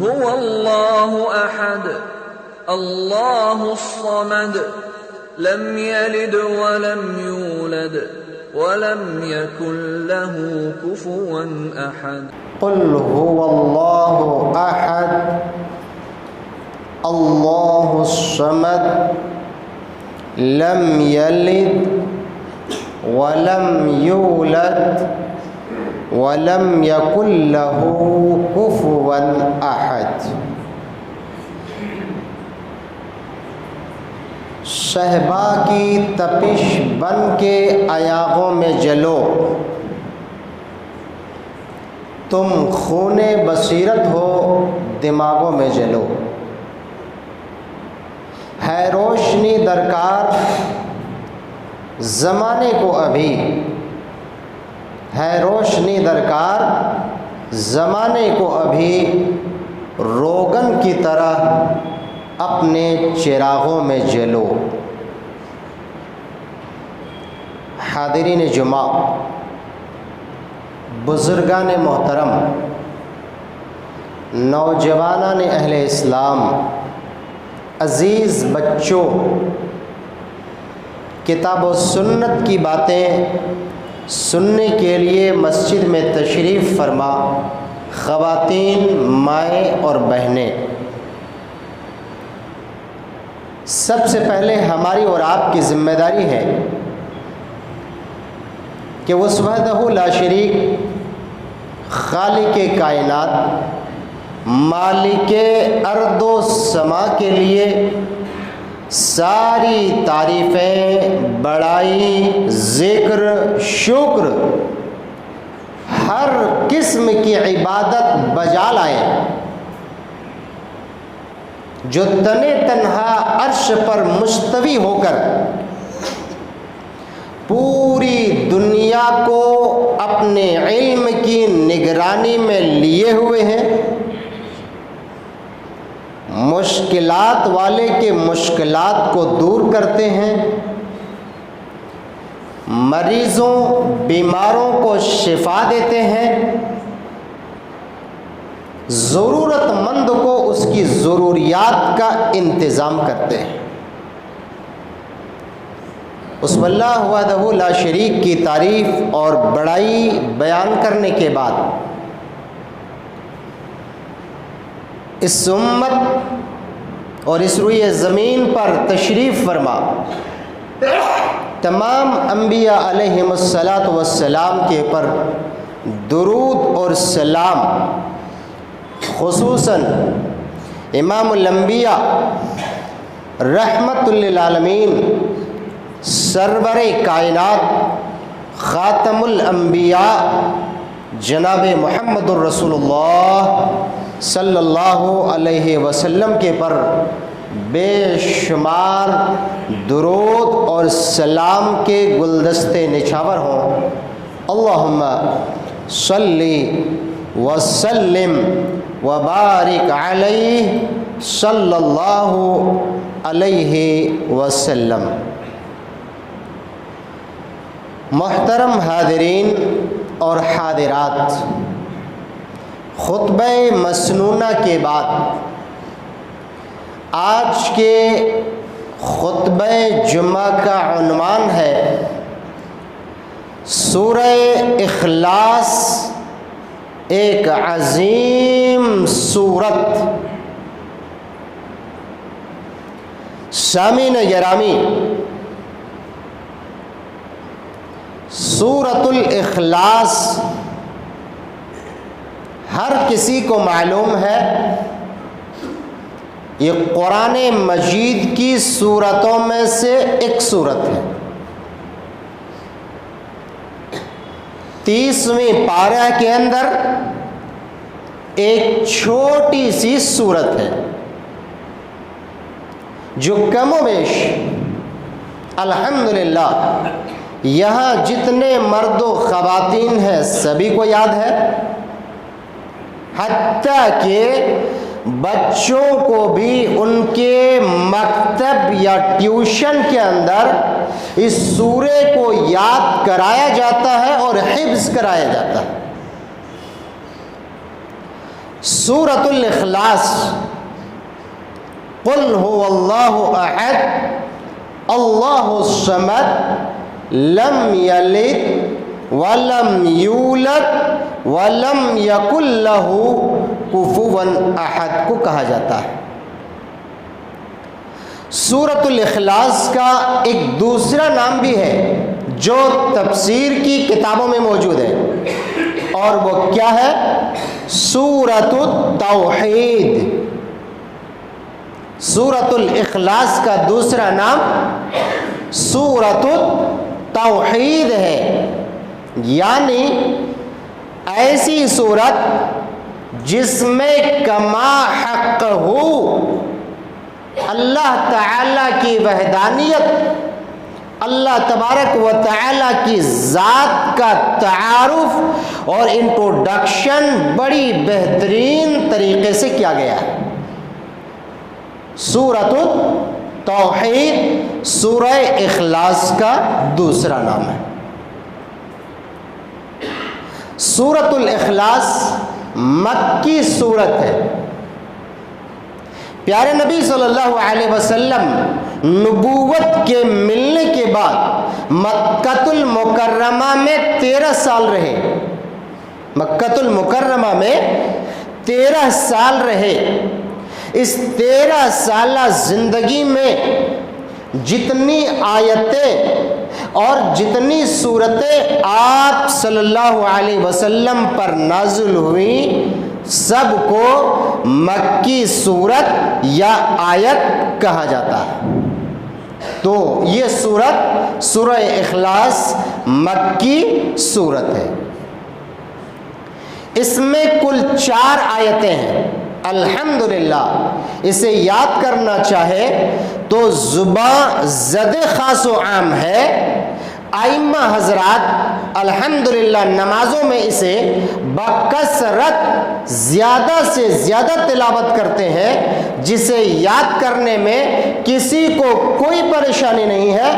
هو الله أحد الله الصمد لم يلد ولم يولد ولم يكن له كفوا أحد قل هو الله أحد الله الصمد لم يلد ولم يولد ولم يكن له كفوا أحد۔ صہبا کی تپش بن کے ایاغوں میں جلو، تم خون بصیرت ہو دماغوں میں جلو۔ ہے روشنی درکار زمانے کو ابھی، ہے روشنی درکار زمانے کو ابھی، روغن کی طرح اپنے چراغوں میں جلو۔ حاضرین جمعہ، بزرگان محترم، نوجوانان اہل اسلام، عزیز بچوں، کتاب و سنت کی باتیں سننے کے لیے مسجد میں تشریف فرما خواتین، مائیں اور بہنیں، سب سے پہلے ہماری اور آپ کی ذمہ داری ہے کہ اس وحدہ لا شریک خالق کائنات، مالک ارض و سما کے لیے ساری تعریفیں، بڑائی، ذکر، شکر، ہر قسم کی عبادت بجا لائیں، جو تنے تنہا عرش پر مستوی ہو کر پوری دنیا کو اپنے علم کی نگرانی میں لیے ہوئے ہیں، مشکلات والے کے مشکلات کو دور کرتے ہیں، مریضوں، بیماروں کو شفا دیتے ہیں، ضرورت مند کو اس کی ضروریات کا انتظام کرتے ہیں۔ اس اللہ وحدہ لا شریک کی تعریف اور بڑائی بیان کرنے کے بعد اس امت اور اس روئے زمین پر تشریف فرما تمام انبیاء علیہم الصلاۃ والسلام کے پر درود اور سلام، خصوصاً امام الانبیاء رحمت للعالمین، سرور کائنات، خاتم الانبیاء جناب محمد الرسول اللہ صلی اللہ علیہ وسلم کے پر بے شمار درود اور سلام کے گلدستے نچھاور ہوں۔ اللہم صلی وسلم وبارک علیہ صلی اللہ علیہ وسلم۔ محترم حاضرین اور حاضرات، خطبہ مسنونہ کے بعد آج کے خطبہ جمعہ کا عنوان ہے سورہ اخلاص، ایک عظیم سورت۔ سامعین گرامی، سورۃ الاخلاص ہر کسی کو معلوم ہے، یہ قرآن مجید کی سورتوں میں سے ایک سورت ہے۔ 30ویں پارہ کے اندر ایک چھوٹی سی سورت ہے جو کم و بیش الحمدللہ یہاں جتنے مرد و خواتین ہیں سبھی کو یاد ہے، حتیٰ کہ بچوں کو بھی ان کے مکتب یا ٹیوشن کے اندر اس سورے کو یاد کرایا جاتا ہے اور حفظ کرایا جاتا ہے۔ سورۃ الاخلاص، قل هو اللہ احد اللہ الصمد لم یلد ولم یولد ولم یکن لہ کفوا احد کو کہا جاتا ہے۔ سورۃ الاخلاص کا ایک دوسرا نام بھی ہے جو تفسیر کی کتابوں میں موجود ہے، اور وہ کیا ہے؟ سورۃ التوحید۔ سورۃ الاخلاص کا دوسرا نام سورۃ التوحید ہے، یعنی ایسی سورت جس میں کما حق ہو اللہ تعالی کی وحدانیت، اللہ تبارک و تعالی کی ذات کا تعارف اور انٹروڈکشن بڑی بہترین طریقے سے کیا گیا ہے۔ سورۃ التوحید سورہ اخلاص کا دوسرا نام ہے۔ سورۃ الاخلاص مکی سورت ہے۔ پیارے نبی صلی اللہ علیہ وسلم نبوت کے ملنے کے بعد مکۃ المکرمہ میں 13 سال رہے۔ مکۃ المکرمہ میں 13 سال رہے۔ اس 13 سالہ زندگی میں جتنی آیتیں اور جتنی صورتیں آپ صلی اللہ علیہ وسلم پر نازل ہوئیں سب کو مکی صورت یا آیت کہا جاتا ہے۔ تو یہ صورت سورہ اخلاص مکی صورت ہے۔ اس میں کل 4 آیتیں ہیں۔ الحمدللہ اسے یاد کرنا چاہے تو زباں زد خاص و عام ہے۔ ائمہ حضرات الحمدللہ نمازوں میں اسے بکثرت زیادہ سے زیادہ تلاوت کرتے ہیں، جسے یاد کرنے میں کسی کو کوئی پریشانی نہیں ہے۔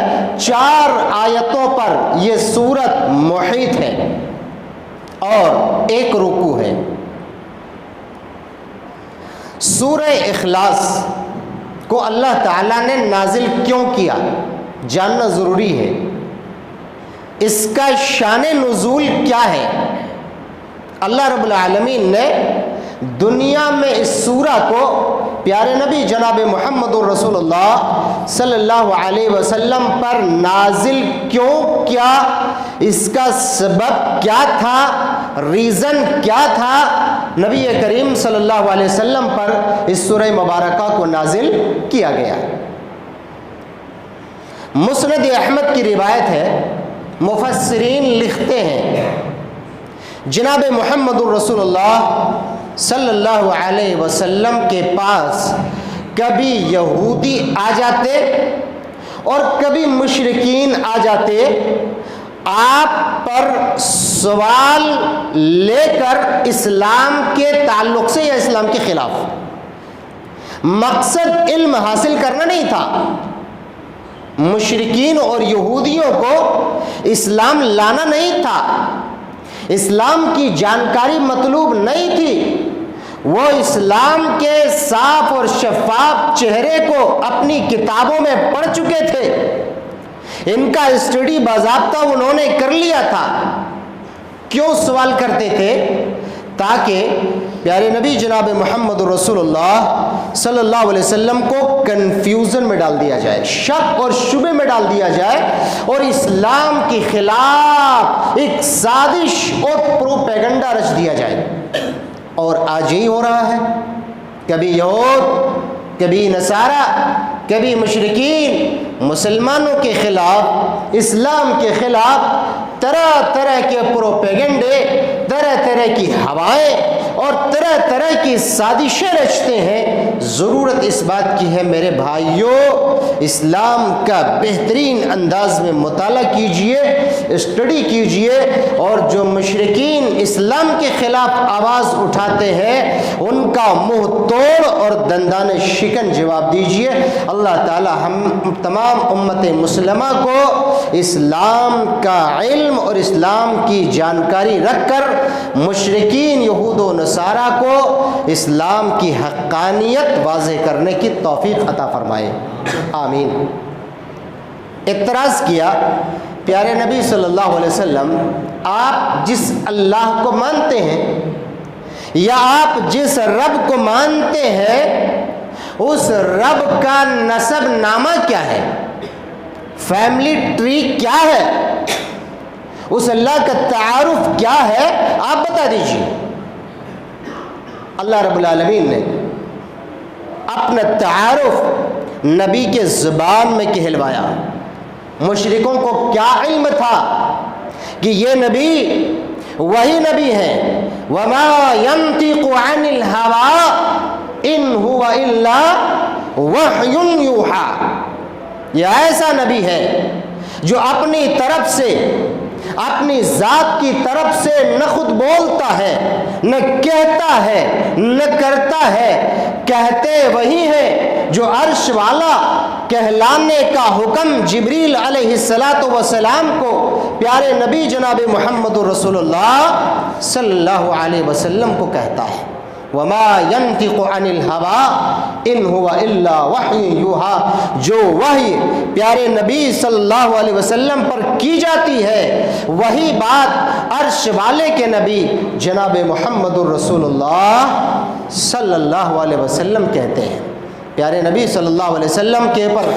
4 آیتوں پر یہ سورت محیط ہے اور 1 رکوع ہے۔ سورہ اخلاص کو اللہ تعالیٰ نے نازل کیوں کیا جاننا ضروری ہے۔ اس کا شان نزول کیا ہے؟ اللہ رب العالمین نے دنیا میں اس سورہ کو پیارے نبی جناب محمد رسول اللہ صلی اللہ علیہ وسلم پر نازل کیوں کیا، اس کا سبب کیا تھا، ریزن کیا تھا نبی کریم صلی اللہ علیہ وسلم پر اس سورہ مبارکہ کو نازل کیا گیا۔ مسند احمد کی روایت ہے، مفسرین لکھتے ہیں جناب محمد الرسول اللہ صلی اللہ علیہ وسلم کے پاس کبھی یہودی آ جاتے اور کبھی مشرکین آ جاتے، آپ پر سوال لے کر اسلام کے تعلق سے یا اسلام کے خلاف۔ مقصد علم حاصل کرنا نہیں تھا، مشرکین اور یہودیوں کو اسلام لانا نہیں تھا، اسلام کی جانکاری مطلوب نہیں تھی، وہ اسلام کے صاف اور شفاف چہرے کو اپنی کتابوں میں پڑھ چکے تھے، ان کا اسٹڈی باضابطہ انہوں نے کر لیا تھا۔ کیوں سوال کرتے تھے؟ تاکہ پیارے نبی جناب محمد رسول اللہ صلی اللہ علیہ وسلم کو کنفیوژن میں ڈال دیا جائے، شک اور شبہ میں ڈال دیا جائے، اور اسلام کے خلاف ایک سازش اور پروپیگنڈا رچ دیا جائے۔ اور آج یہی ہو رہا ہے، کبھی یہود، کبھی نصارہ، کبھی مشرکین مسلمانوں کے خلاف، اسلام کے خلاف طرح طرح کے پروپیگنڈے، طرح طرح کی ہوائیں اور طرح طرح کی سازشیں رچتے ہیں۔ ضرورت اس بات کی ہے میرے بھائیوں، اسلام کا بہترین انداز میں مطالعہ کیجئے، اسٹڈی کیجئے، اور جو مشرکین اسلام کے خلاف آواز اٹھاتے ہیں ان کا منہ توڑ اور دندان شکن جواب دیجئے۔ اللہ تعالی ہم تمام امت مسلمہ کو اسلام کا علم اور اسلام کی جانکاری رکھ کر مشرکین یہود و نصارہ کو اسلام کی حقانیت واضح کرنے کی توفیق عطا فرمائے، آمین۔ اعتراض کیا، پیارے نبی صلی اللہ علیہ وسلم، آپ جس اللہ کو مانتے ہیں یا آپ جس رب کو مانتے ہیں اس رب کا نسب نامہ کیا ہے، فیملی ٹری کیا ہے، اس اللہ کا تعارف کیا ہے، آپ بتا دیجیے۔ اللہ رب العالمین نے اپنا تعارف نبی کے زبان میں کہلوایا۔ مشرکوں کو کیا علم تھا کہ یہ نبی وہی نبی ہے، وما ينطق عن الهوى ان هو الا وحی یوحى، یہ ایسا نبی ہے جو اپنی طرف سے، اپنی ذات کی طرف سے نہ خود بولتا ہے، نہ کہتا ہے، نہ کرتا ہے، کہتے وہی ہے جو عرش والا کہلانے کا حکم جبریل علیہ السلام کو پیارے نبی جناب محمد رسول اللہ صلی اللہ علیہ وسلم کو کہتا ہے۔ وما ينطق عن الهوى ان هو الا وحی یوحى، جو وحی پیارے نبی صلی اللہ علیہ وسلم پر کی جاتی ہے وہی بات عرش والے کے نبی جناب محمد الرسول اللہ صلی اللہ علیہ وسلم کہتے ہیں۔ پیارے نبی صلی اللہ علیہ وسلم کے پر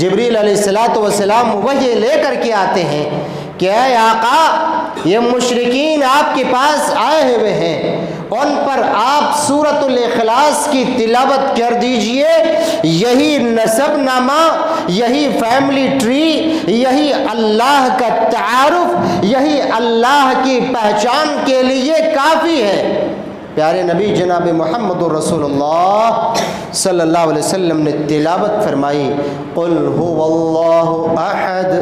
جبریل علیہ السلام وحی لے کر کے آتے ہیں کہ اے آقا، یہ مشرکین آپ کے پاس آئے ہوئے ہیں، ان پر آپ سورۃ الاخلاص کی تلاوت کر دیجئے، یہی نسب نامہ، یہی فیملی ٹری، یہی اللہ کا تعارف، یہی اللہ کی پہچان کے لیے کافی ہے۔ پیارے نبی جناب محمد رسول اللہ صلی اللہ علیہ وسلم نے تلاوت فرمائی، قل هو اللہ احد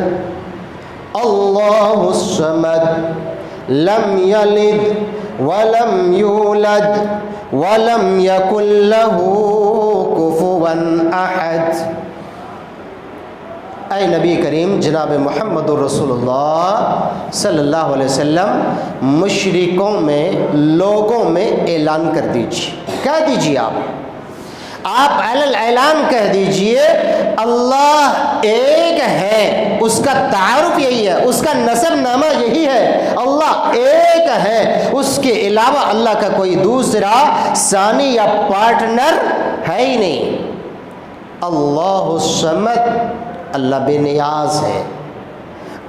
اللہ الصمد لم یلد ولم یولد ولم یکن له کفوا احد۔ اے نبی کریم جناب محمد رسول اللہ صلی اللہ علیہ وسلم، مشرکوں میں، لوگوں میں اعلان کر دیجیے، کہہ دیجیے، آپ اعلان کہہ دیجئے اللہ ایک ہے، اس کا تعارف یہی ہے، اس کا نسب نامہ یہی ہے، اللہ ایک ہے، اس کے علاوہ اللہ کا کوئی دوسرا ثانی یا پارٹنر ہے ہی نہیں۔ اللہ الصمد، اللہ بے نیاز ہے،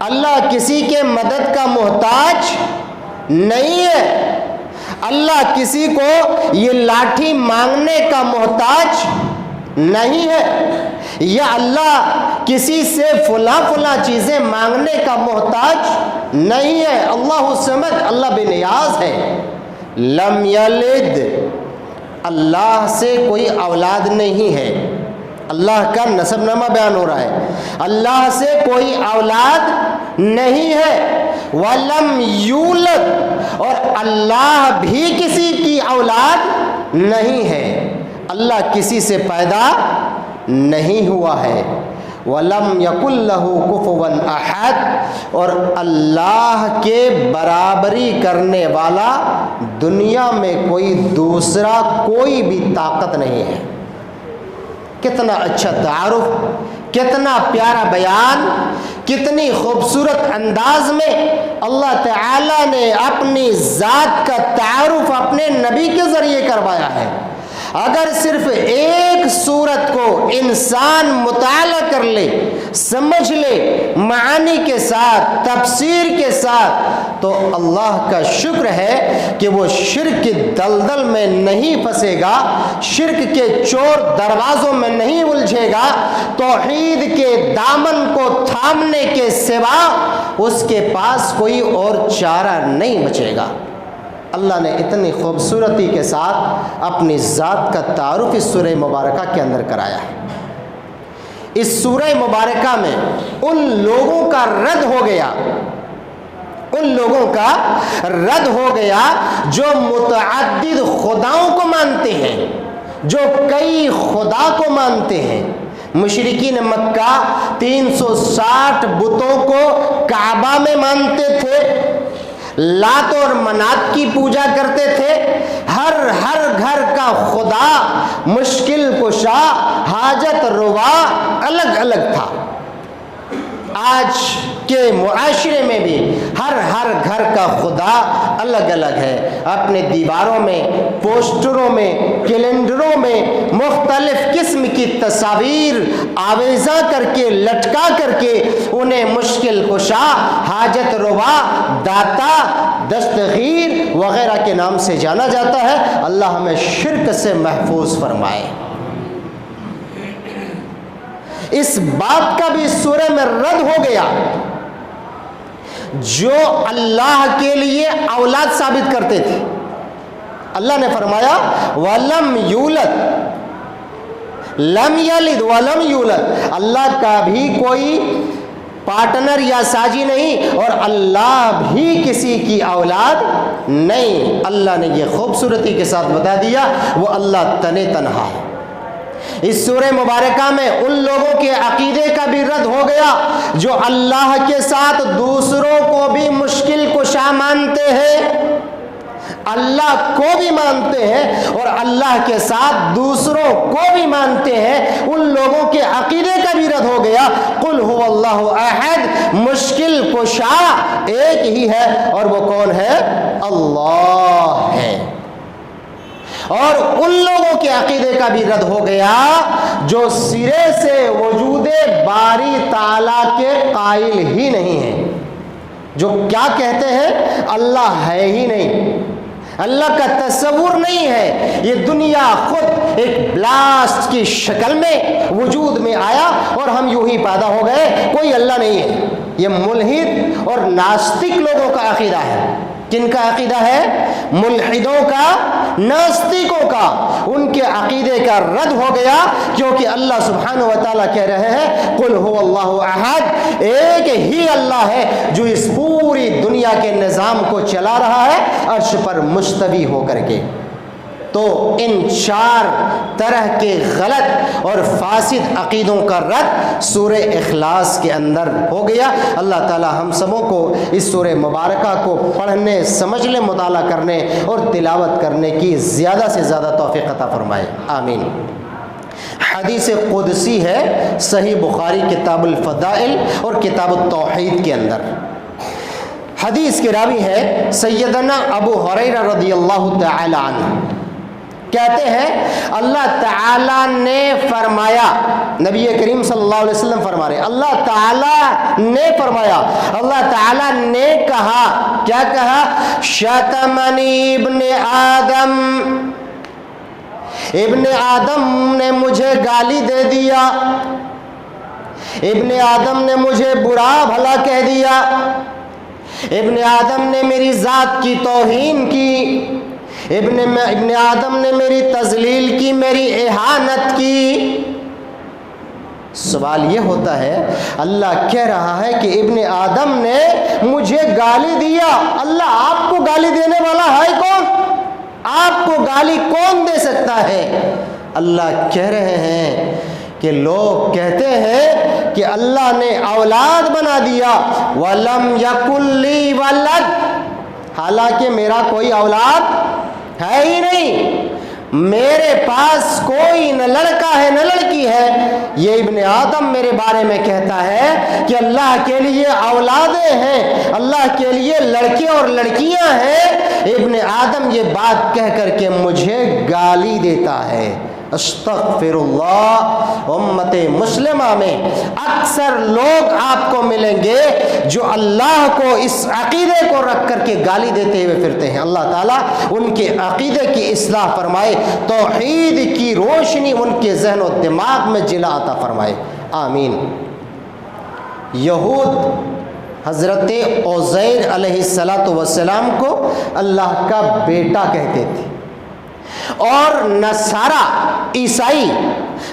اللہ کسی کے مدد کا محتاج نہیں ہے، اللہ کسی کو یہ لاٹھی مانگنے کا محتاج نہیں ہے، یا اللہ کسی سے فلاں چیزیں مانگنے کا محتاج نہیں ہے۔ اللہ الصمد، اللہ بے نیاز ہے۔ لم یلد، اللہ سے کوئی اولاد نہیں ہے، اللہ کا نسب نامہ بیان ہو رہا ہے، اللہ سے کوئی اولاد نہیں ہے۔ وَلَمْ يُولَدْ، اور اللہ بھی کسی کی اولاد نہیں ہے، اللہ کسی سے پیدا نہیں ہوا ہے۔ وَلَمْ يَكُنْ لَهُ كُفُوًا أَحَدٌ، اور اللہ کے برابری کرنے والا دنیا میں کوئی دوسرا کوئی بھی طاقت نہیں ہے۔ کتنا اچھا تعارف، کتنا پیارا بیان، کتنی خوبصورت انداز میں اللہ تعالیٰ نے اپنی ذات کا تعارف اپنے نبی کے ذریعے کروایا ہے۔ اگر صرف ایک سورت کو انسان مطالعہ کر لے، سمجھ لے، معانی کے ساتھ، تفسیر کے ساتھ، تو اللہ کا شکر ہے کہ وہ شرک کی دلدل میں نہیں پھنسے گا، شرک کے چور دروازوں میں نہیں الجھے گا، توحید کے دامن کو تھامنے کے سوا اس کے پاس کوئی اور چارہ نہیں بچے گا۔ اللہ نے اتنی خوبصورتی کے ساتھ اپنی ذات کا تعارف اس سورہ مبارکہ کے اندر کرایا ہے۔ اس سورہ مبارکہ میں ان لوگوں کا رد ہو گیا، ان لوگوں کا رد ہو گیا جو متعدد خداؤں کو مانتے ہیں، جو کئی خدا کو مانتے ہیں۔ مشرکین مکہ 360 بتوں کو کعبہ میں مانتے تھے، لات اور منات کی پوجا کرتے تھے. ہر گھر کا خدا مشکل کشا حاجت روا الگ الگ تھا. آج کے معاشرے میں بھی ہر گھر کا خدا الگ الگ ہے. اپنے دیواروں میں، پوسٹروں میں، کیلنڈروں میں مختلف قسم کی تصاویر آویزاں کر کے لٹکا کر کے انہیں مشکل کشا، حاجت روا، داتا، دستگیر وغیرہ کے نام سے جانا جاتا ہے. اللہ ہمیں شرک سے محفوظ فرمائے. اس بات کا بھی سورہ میں رد ہو گیا جو اللہ کے لیے اولاد ثابت کرتے تھے. اللہ نے فرمایا وَلَمْ يُولَدْ، لم یلد ولم یولد، اللہ کا بھی کوئی پارٹنر یا ساجی نہیں اور اللہ بھی کسی کی اولاد نہیں. اللہ نے یہ خوبصورتی کے ساتھ بتا دیا وہ اللہ تنہا ہے. اس سورہ مبارکہ میں ان لوگوں کے عقیدے کا بھی رد ہو گیا جو اللہ کے ساتھ دوسروں کو بھی مشکل کشا مانتے ہیں، اللہ کو بھی مانتے ہیں اور اللہ کے ساتھ دوسروں کو بھی مانتے ہیں. ان لوگوں کے عقیدے کا بھی رد ہو گیا. قل هو اللہ احد، مشکل کشا ایک ہی ہے اور وہ کون ہے؟ اللہ ہے. اور ان لوگوں کے عقیدے کا بھی رد ہو گیا جو سرے سے وجود باری تعالیٰ کے قائل ہی نہیں ہیں، جو کیا کہتے ہیں اللہ ہے ہی نہیں، اللہ کا تصور نہیں ہے، یہ دنیا خود ایک بلاسٹ کی شکل میں وجود میں آیا اور ہم یوں ہی پیدا ہو گئے، کوئی اللہ نہیں ہے. یہ ملحد اور ناستک لوگوں کا عقیدہ ہے. کن کا عقیدہ ہے؟ ملحدوں کا، ناستکوں کا. ان کے عقیدے کا رد ہو گیا کیونکہ اللہ سبحانہ و تعالیٰ کہہ رہے ہیں قل هو اللہ احد، ایک ہی اللہ ہے جو اس پوری دنیا کے نظام کو چلا رہا ہے عرش پر مستوی ہو کر کے. تو ان 4 طرح کے غلط اور فاسد عقیدوں کا رد سورہ اخلاص کے اندر ہو گیا. اللہ تعالی ہم سبوں کو اس سورہ مبارکہ کو پڑھنے، سمجھنے، مطالعہ کرنے اور تلاوت کرنے کی زیادہ سے زیادہ توفیق عطا فرمائے. آمین. حدیث قدسی ہے صحیح بخاری کتاب الفضائل اور کتاب التوحید کے اندر. حدیث کے راوی ہے سیدنا ابو ہریرہ رضی اللہ تعالی عنہ. کہتے ہیں اللہ تعالیٰ نے فرمایا، نبی کریم صلی اللہ علیہ وسلم فرما رہے اللہ تعالیٰ نے فرمایا، اللہ تعالیٰ نے کہا، کیا کہا؟ شتمنی ابن آدم نے مجھے گالی دے دیا، ابن آدم نے مجھے برا بھلا کہہ دیا، ابن آدم نے میری ذات کی توہین کی، ابن آدم نے میری تذلیل کی، میری اہانت کی. سوال یہ ہوتا ہے اللہ کہہ رہا ہے کہ ابن آدم نے مجھے گالی دیا. اللہ آپ کو گالی دینے والا ہے کون؟ آپ کو گالی کون دے سکتا ہے؟ اللہ کہہ رہے ہیں کہ لوگ کہتے ہیں کہ اللہ نے اولاد بنا دیا. وَلَمْ يَكُنْ لِي وَلَدٌ، حالانکہ میرا کوئی اولاد ہے ہی نہیں، میرے پاس کوئی نہ لڑکا ہے نہ لڑکی ہے. یہ ابن آدم میرے بارے میں کہتا ہے کہ اللہ کے لیے اولادیں ہیں، اللہ کے لیے لڑکے اور لڑکیاں ہیں. ابن آدم یہ بات کہہ کر کے مجھے گالی دیتا ہے. استغفر اللہ. امت مسلمہ میں اکثر لوگ آپ کو ملیں گے جو اللہ کو اس عقیدے کو رکھ کر کے گالی دیتے ہوئے پھرتے ہیں. اللہ تعالیٰ ان کے عقیدے کی اصلاح فرمائے، توحید کی روشنی ان کے ذہن و دماغ میں جلا عطا فرمائے. آمین. یہود حضرت عزیر علیہ السلام کو اللہ کا بیٹا کہتے تھے اور نصارہ عیسائی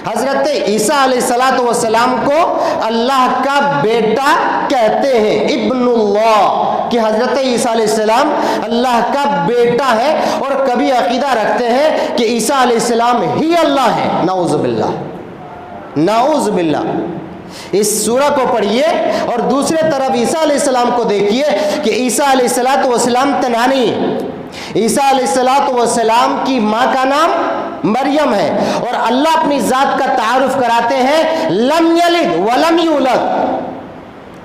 حضرت عیسیٰ علیہ السلام کو اللہ کا بیٹا کہتے ہیں. ابن اللہ کہ حضرت عیسیٰ علیہ السلام اللہ کا بیٹا ہے اور کبھی عقیدہ رکھتے ہیں کہ عیسیٰ علیہ السلام ہی اللہ ہے. نعوذ باللہ، نعوذ باللہ. اس سورہ کو پڑھیے اور دوسرے طرف عیسیٰ علیہ السلام کو دیکھیے کہ عیسیٰ علیہ السلام تنہا نہیں، عیسیٰ علیہ السلام کی ماں کا نام مریم ہے، اور اللہ اپنی ذات کا تعارف کراتے ہیں لم یلد ولم یولد،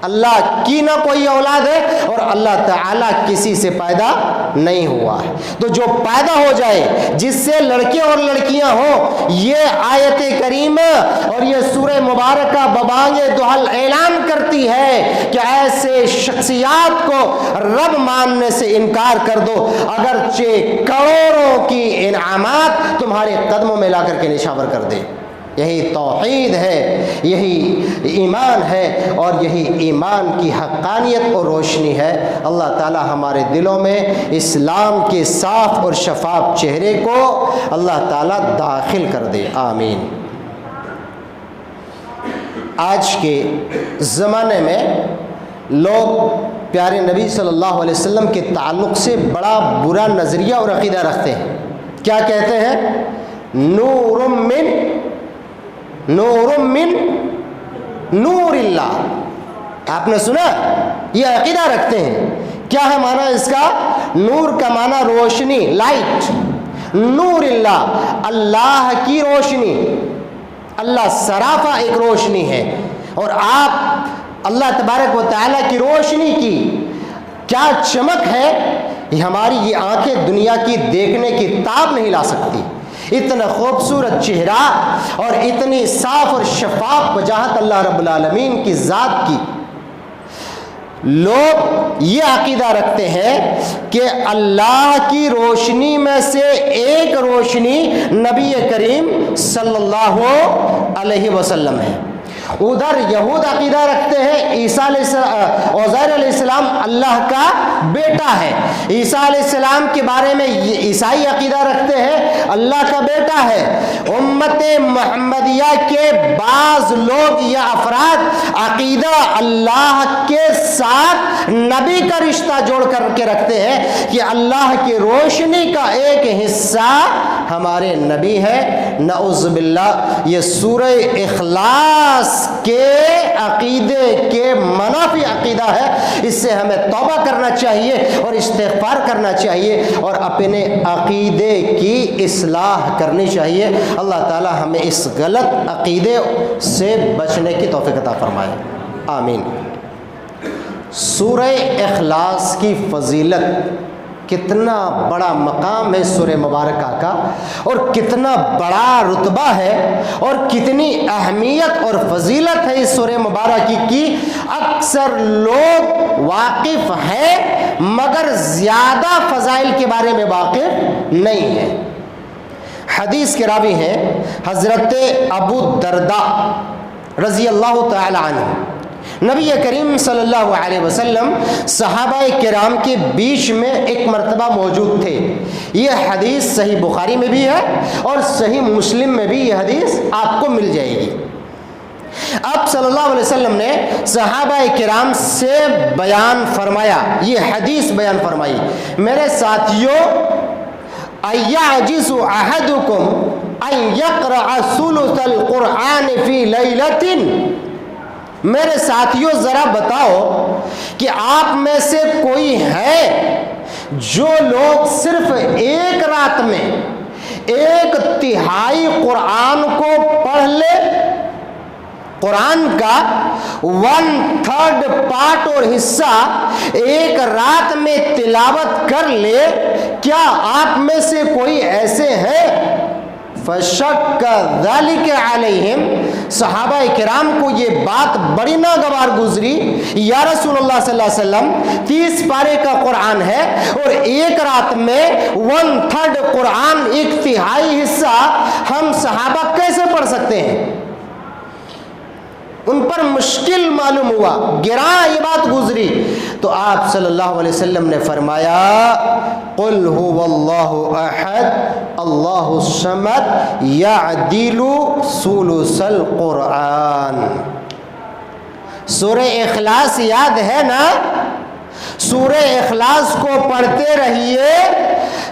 اللہ کی نہ کوئی اولاد ہے اور اللہ تعالیٰ کسی سے پیدا نہیں ہوا ہے۔ تو جو پیدا ہو جائے، جس سے لڑکے اور لڑکیاں ہوں، یہ آیت کریمہ اور یہ سورہ مبارکہ ببانگ دہل اعلان کرتی ہے کہ ایسے شخصیات کو رب ماننے سے انکار کر دو، اگرچہ کروڑوں کی انعامات تمہارے قدموں میں لا کر کے نشاور کر دے۔ یہی توحید ہے، یہی ایمان ہے، اور یہی ایمان کی حقانیت اور روشنی ہے۔ اللہ تعالی ہمارے دلوں میں اسلام کے صاف اور شفاف چہرے کو اللہ تعالی داخل کر دے، آمین۔ آج کے زمانے میں لوگ پیارے نبی صلی اللہ علیہ وسلم کے تعلق سے بڑا برا نظریہ اور عقیدہ رکھتے ہیں۔ کیا کہتے ہیں؟ نور من نور اللہ۔ آپ نے سنا؟ یہ عقیدہ رکھتے ہیں۔ کیا ہے معنی اس کا؟ نور کا معنی روشنی، لائٹ، نور اللہ، اللہ کی روشنی، اللہ سراپا ایک روشنی ہے، اور آپ اللہ تبارک و تعالیٰ کی روشنی کی کیا چمک ہے، یہ ہماری یہ آنکھیں دنیا کی دیکھنے کی تاب نہیں لا سکتی۔ اتنا خوبصورت چہرہ اور اتنی صاف اور شفاف وجاہت اللہ رب العالمین کی ذات کی۔ لوگ یہ عقیدہ رکھتے ہیں کہ اللہ کی روشنی میں سے ایک روشنی نبی کریم صلی اللہ علیہ وسلم ہے۔ ادھر یہود عقیدہ رکھتے ہیں عزیر علیہ السلام اللہ کا بیٹا ہے، عیسیٰ علیہ السلام کے بارے میں عیسائی عقیدہ رکھتے ہیں اللہ کا بیٹا ہے۔ امت محمدیہ کے بعض لوگ یا افراد عقیدہ اللہ کے ساتھ نبی کا رشتہ جوڑ کر کے رکھتے ہیں کہ اللہ کی روشنی کا ایک حصہ ہمارے نبی ہے۔ نعوذ باللہ، یہ سورہ اخلاص کے عقیدے کے منافی عقیدہ ہے۔ اس سے ہمیں توبہ کرنا چاہیے اور استغفار کرنا چاہیے اور اپنے عقیدے کی اصلاح کرنی چاہیے۔ اللہ تعالی ہمیں اس غلط عقیدے سے بچنے کی توفیق عطا فرمائے، آمین۔ سورہ اخلاص کی فضیلت، کتنا بڑا مقام ہے سورہ مبارکہ کا، اور کتنا بڑا رتبہ ہے اور کتنی اہمیت اور فضیلت ہے اس سورہ مبارکہ کی، اکثر لوگ واقف ہیں مگر زیادہ فضائل کے بارے میں واقف نہیں ہیں۔ حدیث کے راوی ہیں حضرت ابو الدرداء رضی اللہ تعالی عنہ۔ نبی کریم صلی اللہ علیہ وسلم صحابہ کرام کے بیچ میں ایک مرتبہ موجود تھے۔ یہ حدیث صحیح بخاری میں بھی ہے اور صحیح مسلم میں بھی یہ حدیث آپ کو مل جائے گی۔ اب صلی اللہ علیہ وسلم نے صحابہ کرام سے بیان فرمایا، یہ حدیث بیان فرمائی، میرے ساتھیوں، اَيَعْجِزُ أَحَدُكُمْ أَن يَقْرَأَ ثُلُثَ الْقُرْآنِ فِي لَيْلَةٍ۔ میرے ساتھیوں ذرا بتاؤ کہ آپ میں سے کوئی ہے جو لوگ صرف ایک رات میں 1/3 قرآن کو پڑھ لے، قرآن کا 1/3 پارٹ اور حصہ ایک رات میں تلاوت کر لے؟ کیا آپ میں سے کوئی ایسے ہیں؟ فشک ذالک علیہم، صحابہ کرام کو یہ بات بڑی ناگوار گزری، یا رسول اللہ صلی اللہ علیہ وسلم 30 پارے کا قرآن ہے اور ایک رات میں 1/3 قرآن، 1/3 حصہ ہم صحابہ کیسے پڑھ سکتے ہیں؟ ان پر مشکل معلوم ہوا، گراں یہ بات گزری، تو آپ صلی اللہ علیہ وسلم نے فرمایا قل هو اللہ احد اللہ الصمد یعدل ثلث القرآن۔ سورہ اخلاص یاد ہے نا؟ سورہ اخلاص کو پڑھتے رہیے.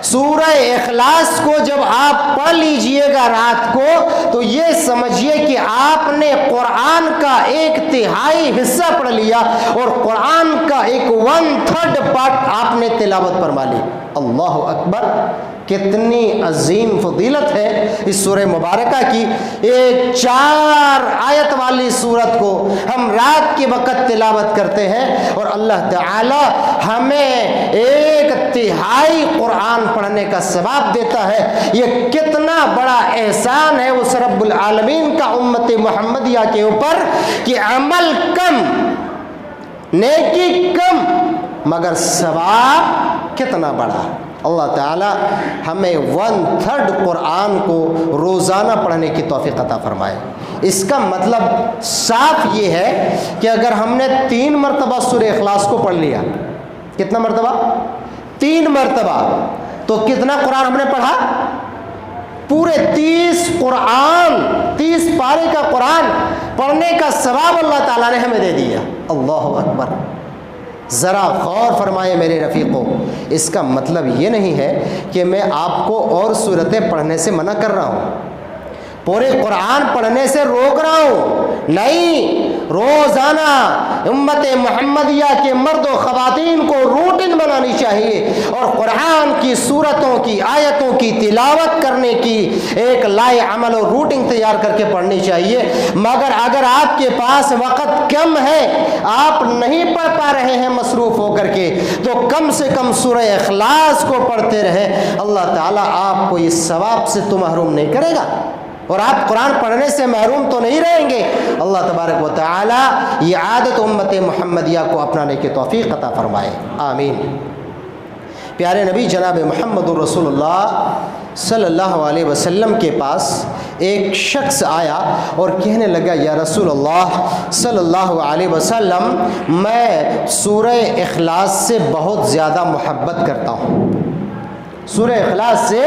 سورہ اخلاص کو جب آپ پڑھ لیجئے گا رات کو تو یہ سمجھیے کہ آپ نے قرآن کا 1/3 حصہ پڑھ لیا اور قرآن کا 1/3 پارٹ آپ نے تلاوت فرما لی. اللہ اکبر. کتنی عظیم فضیلت ہے اس سورہ مبارکہ کی. ایک 4 آیت والی سورت کو ہم رات کے وقت تلاوت کرتے ہیں اور اللہ تعالی ہمیں 1/3 قرآن پڑھنے کا ثواب دیتا ہے. یہ کتنا بڑا احسان ہے اس رب العالمین کا امت محمدیہ کے اوپر کہ عمل کم، نیکی کم، مگر ثواب کتنا بڑا. اللہ تعالی ہمیں 1/3 قرآن کو روزانہ پڑھنے کی توفیق عطا فرمائے. اس کا مطلب صاف یہ ہے کہ اگر ہم نے 3 مرتبہ سورہ اخلاص کو پڑھ لیا، کتنا مرتبہ؟ 3 مرتبہ، تو کتنا قرآن ہم نے پڑھا؟ پورے 30 قرآن، 30 پارے کا قرآن پڑھنے کا ثواب اللہ تعالیٰ نے ہمیں دے دیا. اللہ اکبر. ذرا غور فرمائے میرے رفیقو، اس کا مطلب یہ نہیں ہے کہ میں آپ کو اور سورتیں پڑھنے سے منع کر رہا ہوں، پورے قرآن پڑھنے سے روک رہا ہوں. نہیں، روزانہ امت محمدیہ کے مرد و خواتین کو روٹین بنانی چاہیے اور قرآن کی سورتوں کی آیتوں کی تلاوت کرنے کی ایک لائے عمل اور روٹین تیار کر کے پڑھنی چاہیے. مگر اگر آپ کے پاس وقت کم ہے، آپ نہیں پڑھ پا رہے ہیں مصروف ہو کر کے، تو کم سے کم سورہ اخلاص کو پڑھتے رہیں. اللہ تعالیٰ آپ کو اس ثواب سے تو محروم نہیں کرے گا اور آپ قرآن پڑھنے سے محروم تو نہیں رہیں گے. اللہ تبارک و تعالی یہ عادت امت محمدیہ کو اپنانے کی توفیق عطا فرمائے. آمین. پیارے نبی جناب محمد رسول اللہ صلی اللہ علیہ وسلم کے پاس ایک شخص آیا اور کہنے لگا، یا رسول اللہ صلی اللہ علیہ وسلم، میں سورہ اخلاص سے بہت زیادہ محبت کرتا ہوں، سورہ اخلاص سے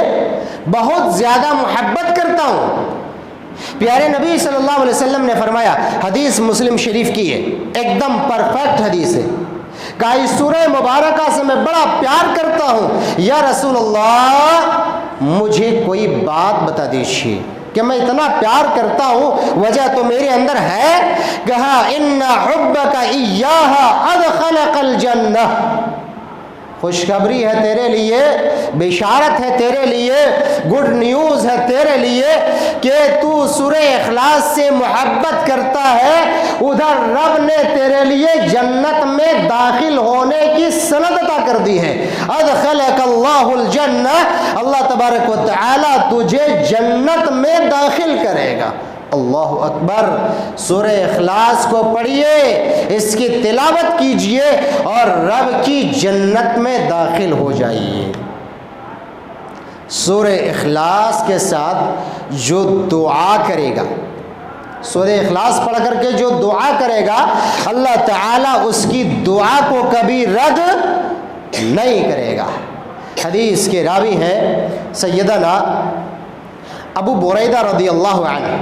بہت زیادہ محبت کرتا ہوں. پیارے نبی صلی اللہ علیہ وسلم نے فرمایا، حدیث مسلم شریف کی ہے، ایک دم پرفیکٹ حدیث ہے، کہ اس سورہ مبارکہ سے میں بڑا پیار کرتا ہوں. یا رسول اللہ، مجھے کوئی بات بتا دیجیے کہ میں اتنا پیار کرتا ہوں، وجہ تو میرے اندر ہے. کہا، ان حبک ایہا ادخلک الجنہ. خوشخبری ہے تیرے لیے، بشارت ہے تیرے لیے، گڈ نیوز ہے تیرے لیے کہ تو سورہ اخلاص سے محبت کرتا ہے، ادھر رب نے تیرے لیے جنت میں داخل ہونے کی سند عطا کر دی ہے. ادخلک اللہ الجنہ، اللہ تبارک و تعالی تجھے جنت میں داخل کرے گا. اللہ اکبر. سورہ اخلاص کو پڑھیے، اس کی تلاوت کیجئے اور رب کی جنت میں داخل ہو جائیے. سورہ اخلاص کے ساتھ جو دعا کرے گا، سورہ اخلاص پڑھ کر کے جو دعا کرے گا، اللہ تعالیٰ اس کی دعا کو کبھی رد نہیں کرے گا. حدیث کے راوی ہیں سیدنا ابو بریدہ رضی اللہ عنہ.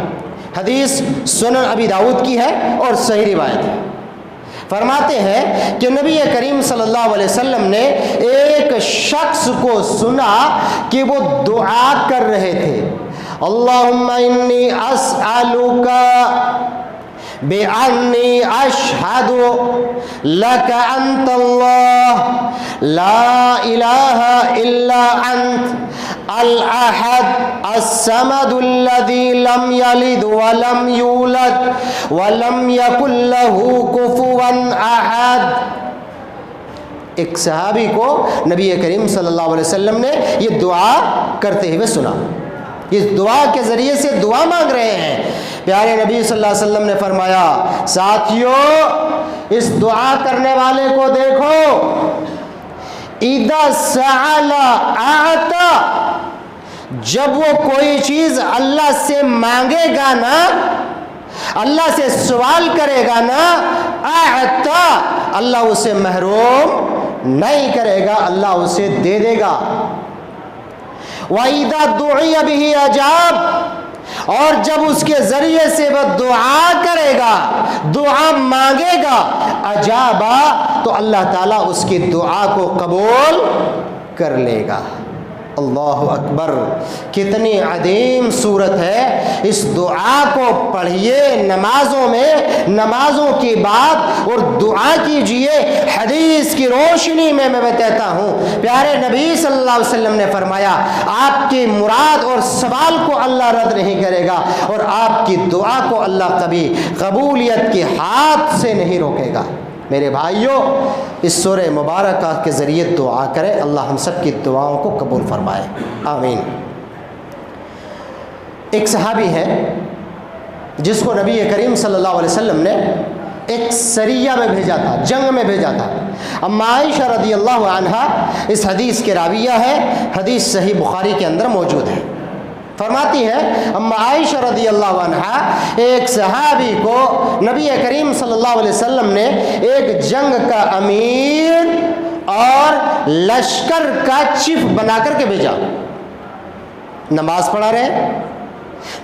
حدیث سنن ابی داؤد کی ہے اور صحیح روایت ہے. فرماتے ہیں کہ نبی کریم صلی اللہ علیہ وسلم نے ایک شخص کو سنا کہ وہ دعا کر رہے تھے، اللہم انی اسألک بِأَنِّي أَشْهَدُ لَكَ أَنْتَ اللَّهُ لَا إِلَهَ إِلَّا أَنْتَ الْأَحَدُ الصَّمَدُ الَّذِي لَمْ يَلِدْ وَلَمْ يُولَدْ وَلَمْ يَكُنْ لَهُ كُفُوًا أَحَدٌ. ایک صحابی کو نبی کریم صلی اللہ علیہ وسلم نے یہ دعا کرتے ہوئے سنا. اس دعا کے ذریعے سے دعا مانگ رہے ہیں. پیارے نبی صلی اللہ علیہ وسلم نے فرمایا، ساتھیو اس دعا کرنے والے کو دیکھو، اذا سأل اعطا، جب وہ کوئی چیز اللہ سے مانگے گا نا، اللہ سے سوال کرے گا نا، اعطا، اللہ اسے محروم نہیں کرے گا، اللہ اسے دے دے گا. وَإِذَا دُعِيَ بِهِ أَجَابَ، اور جب اس کے ذریعے سے وہ دعا کرے گا، دعا مانگے گا، اجابا، تو اللہ تعالیٰ اس کی دعا کو قبول کر لے گا۔ اللہ اکبر، کتنی عظیم صورت ہے۔ اس دعا کو پڑھیے نمازوں میں، نمازوں کی بات، اور دعا کیجئے حدیث کی روشنی میں بتاتا ہوں۔ پیارے نبی صلی اللہ علیہ وسلم نے فرمایا، آپ کی مراد اور سوال کو اللہ رد نہیں کرے گا، اور آپ کی دعا کو اللہ کبھی قبولیت کے ہاتھ سے نہیں روکے گا۔ میرے بھائیوں، اس سورہ مبارکہ کے ذریعے دعا کریں، اللہ ہم سب کی دعاؤں کو قبول فرمائے، آمین۔ ایک صحابی ہے جس کو نبی کریم صلی اللہ علیہ وسلم نے ایک سریہ میں بھیجا تھا، جنگ میں بھیجا تھا۔ اما عائشہ رضی اللہ عنہا اس حدیث کے راویہ ہے، حدیث صحیح بخاری کے اندر موجود ہے۔ فرماتی ہے اما عائشہ رضی اللہ عنہا، ایک صحابی کو نبی کریم صلی اللہ علیہ وسلم نے ایک جنگ کا امیر اور لشکر کا چیف بنا کر کے بھیجا۔ نماز پڑھا رہے،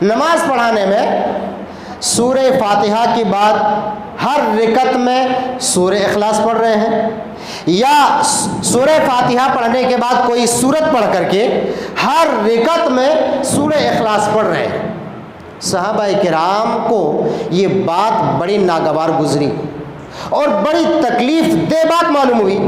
نماز پڑھانے میں سورہ فاتحہ کی بعد ہر رکعت میں سورہ اخلاص پڑھ رہے ہیں، یا سورہ فاتحہ پڑھنے کے بعد کوئی سورت پڑھ کر کے ہر رکعت میں سورہ اخلاص پڑھ رہے ہیں۔ صحابہ کرام کو یہ بات بڑی ناگوار گزری اور بڑی تکلیف دہ بات معلوم ہوئی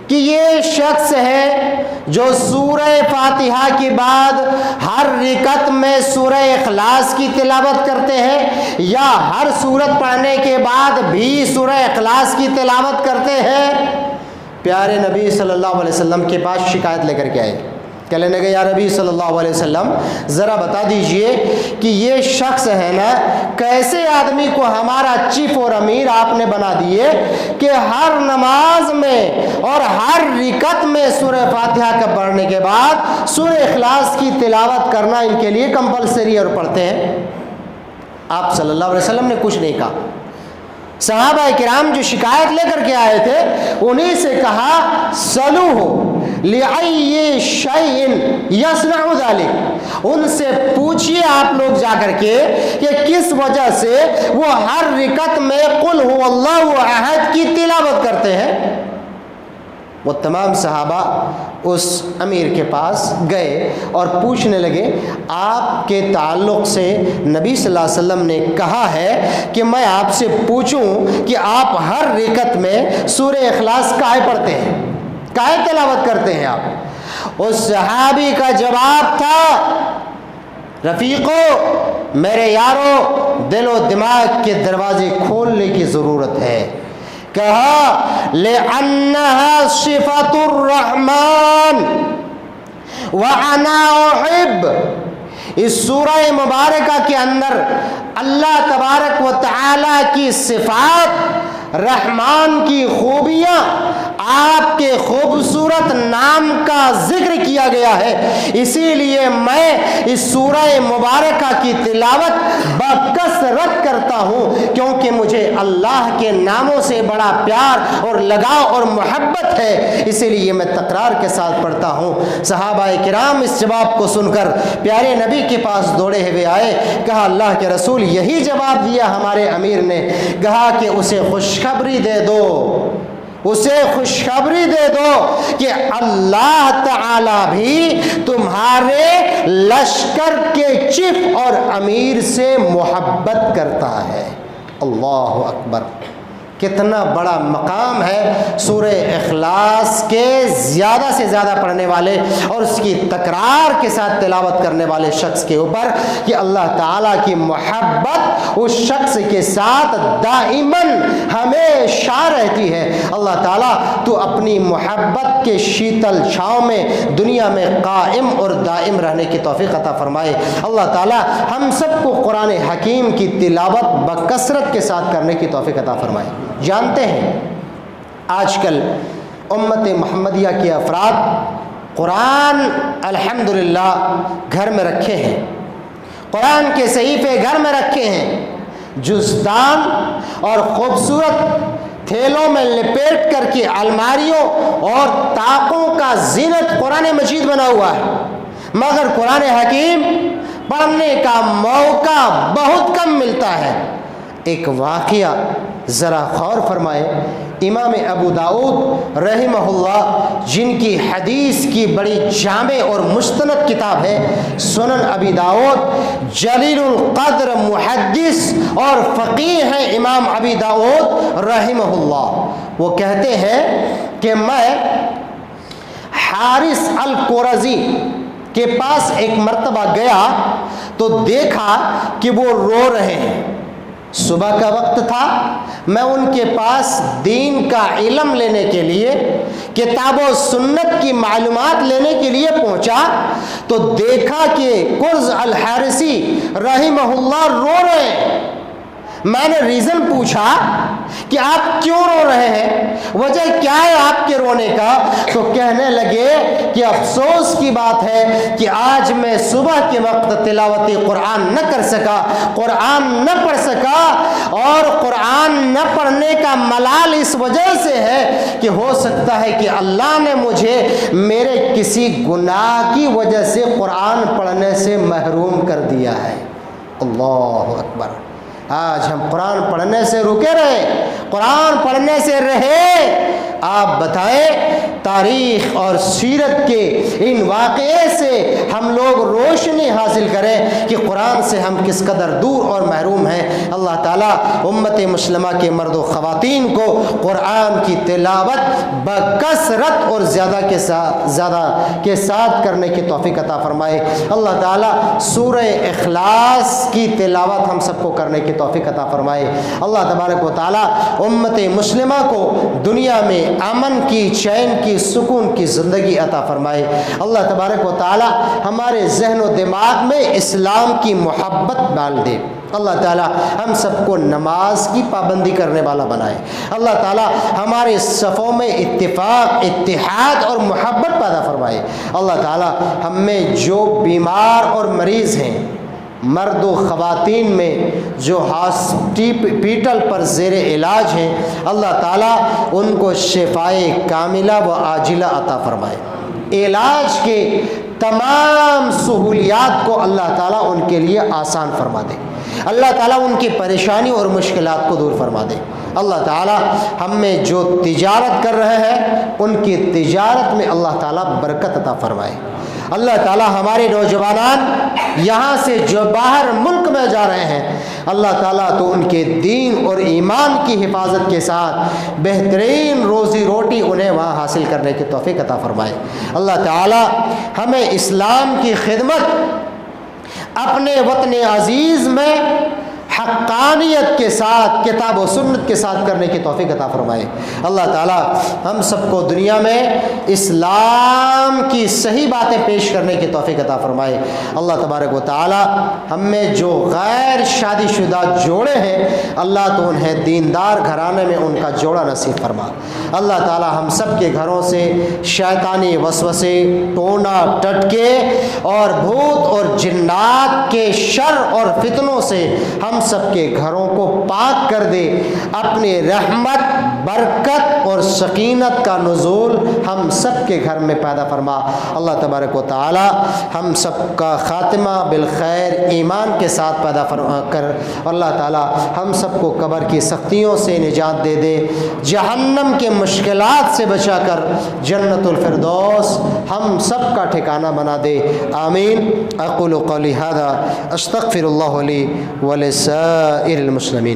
کہ یہ شخص ہے جو سورہ فاتحہ کے بعد ہر رکعت میں سورہ اخلاص کی تلاوت کرتے ہیں، یا ہر سورت پڑھنے کے بعد بھی سورہ اخلاص کی تلاوت کرتے ہیں۔ پیارے نبی صلی اللہ علیہ وسلم کے پاس شکایت لے کر کے آئے، کہنے لگے یا نبی صلی اللہ علیہ وسلم ذرا بتا دیجئے کہ یہ شخص ہے نا، کیسے آدمی کو ہمارا چیف اور امیر آپ نے بنا دیے کہ ہر نماز میں اور ہر رکعت میں سورہ فاتحہ کا پڑھنے کے بعد سورہ اخلاص کی تلاوت کرنا ان کے لیے کمپلسری اور پڑھتے ہیں۔ آپ صلی اللہ علیہ وسلم نے کچھ نہیں کہا۔ صحابہ کرام جو شکایت لے کر کے آئے تھے انہی سے کہا سلوہ لأی شیء یصنع ذلک، ان سے پوچھئے آپ لوگ جا کر کے کہ کس وجہ سے وہ ہر رکعت میں قل هو اللہ احد کی تلاوت کرتے ہیں۔ وہ تمام صحابہ اس امیر کے پاس گئے اور پوچھنے لگے آپ کے تعلق سے نبی صلی اللہ علیہ وسلم نے کہا ہے کہ میں آپ سے پوچھوں کہ آپ ہر رکعت میں سورہ اخلاص کاہے پڑھتے ہیں، کاہے تلاوت کرتے ہیں آپ؟ اس صحابی کا جواب تھا رفیقو، میرے یارو، دل و دماغ کے دروازے کھولنے کی ضرورت ہے۔ کہا لِأَنَّهَا صِفَةُ الرَّحْمَنِ وَأَنَا أُحِبُّ، اس سورہ مبارکہ کے اندر اللہ تبارک و تعالی کی صفات، رحمان کی خوبیاں، آپ کے خوبصورت نام کا ذکر کیا گیا ہے، اسی لیے میں اس سورہ مبارکہ کی تلاوت بکثرت کرتا ہوں، کیونکہ مجھے اللہ کے ناموں سے بڑا پیار اور لگاؤ اور محبت ہے، اسی لیے میں تکرار کے ساتھ پڑھتا ہوں۔ صحابہ کرام اس جواب کو سن کر پیارے نبی کے پاس دوڑے ہوئے آئے، کہا اللہ کے رسول یہی جواب دیا ہمارے امیر نے، کہا کہ اسے خوشخبری دے دو، اسے خوشخبری دے دو کہ اللہ تعالی بھی تمہارے لشکر کے چیف اور امیر سے محبت کرتا ہے۔ اللہ اکبر، کتنا بڑا مقام ہے سورہ اخلاص کے زیادہ سے زیادہ پڑھنے والے اور اس کی تکرار کے ساتھ تلاوت کرنے والے شخص کے اوپر، کہ اللہ تعالیٰ کی محبت اس شخص کے ساتھ دائماً ہمیشہ رہتی ہے۔ اللہ تعالیٰ تو اپنی محبت کے شیتل چھاؤں میں دنیا میں قائم اور دائم رہنے کی توفیق عطا فرمائے۔ اللہ تعالیٰ ہم سب کو قرآن حکیم کی تلاوت بکثرت کے ساتھ کرنے کی توفیق عطا فرمائے۔ جانتے ہیں آج کل امت محمدیہ کے افراد قرآن الحمدللہ گھر میں رکھے ہیں، قرآن کے صحیفے گھر میں رکھے ہیں، جزدان اور خوبصورت تھیلوں میں لپیٹ کر کے الماریوں اور طاقوں کا زینت قرآن مجید بنا ہوا ہے، مگر قرآن حکیم پڑھنے کا موقع بہت کم ملتا ہے۔ ایک واقعہ ذرا غور فرمائے، امام ابو داؤد رحمہ اللہ، جن کی حدیث کی بڑی جامع اور مستند کتاب ہے سنن ابی داؤد، جلیل القدر محدث اور فقیہ ہیں امام ابی داؤد رحمہ اللہ، وہ کہتے ہیں کہ میں حارث القرظی کے پاس ایک مرتبہ گیا تو دیکھا کہ وہ رو رہے ہیں۔ صبح کا وقت تھا، میں ان کے پاس دین کا علم لینے کے لیے، کتاب و سنت کی معلومات لینے کے لیے پہنچا تو دیکھا کہ قرظ الحارثی رحمہ اللہ رو رہے ہیں۔ میں نے ریزن پوچھا کہ آپ کیوں رو رہے ہیں، وجہ کیا ہے آپ کے رونے کا؟ تو کہنے لگے کہ افسوس کی بات ہے کہ آج میں صبح کے وقت تلاوت قرآن نہ کر سکا، قرآن نہ پڑھ سکا، اور قرآن نہ پڑھنے کا ملال اس وجہ سے ہے کہ ہو سکتا ہے کہ اللہ نے مجھے میرے کسی گناہ کی وجہ سے قرآن پڑھنے سے محروم کر دیا ہے۔ اللہ اکبر! آج ہم قرآن پڑھنے سے رکے رہے، قرآن پڑھنے سے رہے۔ آپ بتائیں، تاریخ اور سیرت کے ان واقعے سے ہم لوگ روشنی حاصل کریں کہ قرآن سے ہم کس قدر دور اور محروم ہیں۔ اللہ تعالیٰ امت مسلمہ کے مرد و خواتین کو قرآن کی تلاوت بکثرت اور زیادہ کے ساتھ کرنے کی توفیق عطا فرمائے۔ اللہ تعالیٰ سورہ اخلاص کی تلاوت ہم سب کو کرنے کی توفیق عطا فرمائے۔ اللہ تبارک و تعالیٰ امت مسلمہ کو دنیا میں امن کی، چین کی، سکون کی زندگی عطا فرمائے۔ اللہ تبارک و تعالیٰ ہمارے ذہن و دماغ میں اسلام کی محبت ڈال دے۔ اللہ تعالیٰ ہم سب کو نماز کی پابندی کرنے والا بنائے۔ اللہ تعالیٰ ہمارے صفوں میں اتفاق، اتحاد اور محبت پیدا فرمائے۔ اللہ تعالیٰ ہم میں جو بیمار اور مریض ہیں، مرد و خواتین میں جو ہاسپٹل پر زیر علاج ہیں، اللہ تعالیٰ ان کو شفائے کاملہ و عاجلہ عطا فرمائے۔ علاج کے تمام سہولیات کو اللہ تعالیٰ ان کے لیے آسان فرما دے۔ اللہ تعالیٰ ان کی پریشانی اور مشکلات کو دور فرما دے۔ اللہ تعالیٰ ہم میں جو تجارت کر رہے ہیں ان کی تجارت میں اللہ تعالیٰ برکت عطا فرمائے۔ اللہ تعالیٰ ہمارے نوجوانان یہاں سے جو باہر ملک میں جا رہے ہیں، اللہ تعالیٰ تو ان کے دین اور ایمان کی حفاظت کے ساتھ بہترین روزی روٹی انہیں وہاں حاصل کرنے کی توفیق عطا فرمائے۔ اللہ تعالیٰ ہمیں اسلام کی خدمت اپنے وطن عزیز میں حقانیت کے ساتھ، کتاب و سنت کے ساتھ کرنے کی توفیق عطا فرمائے۔ اللہ تعالیٰ ہم سب کو دنیا میں اسلام کی صحیح باتیں پیش کرنے کی توفیق عطا فرمائے۔ اللہ تبارک و تعالیٰ ہم میں جو غیر شادی شدہ جوڑے ہیں، اللہ تو انہیں دیندار گھرانے میں ان کا جوڑا نصیب فرما۔ اللہ تعالیٰ ہم سب کے گھروں سے شیطانی وسوسے، ٹونا ٹٹکے اور بھوت اور جنات کے شر اور فتنوں سے ہم سب کے گھروں کو پاک کر دے۔ اپنی رحمت، برکت اور سکینت کا نزول ہم سب کے گھر میں پیدا فرما۔ اللہ تبارک و تعالی ہم سب کا خاتمہ بالخیر ایمان کے ساتھ پیدا فرما کر اللہ تعالی ہم سب کو قبر کی سختیوں سے نجات دے دے، جہنم کے مشکلات سے بچا کر جنت الفردوس ہم سب کا ٹھکانہ بنا دے۔ آمین۔ اقول قولی ھذا استغفر اللہ لی ولسائر المسلمین۔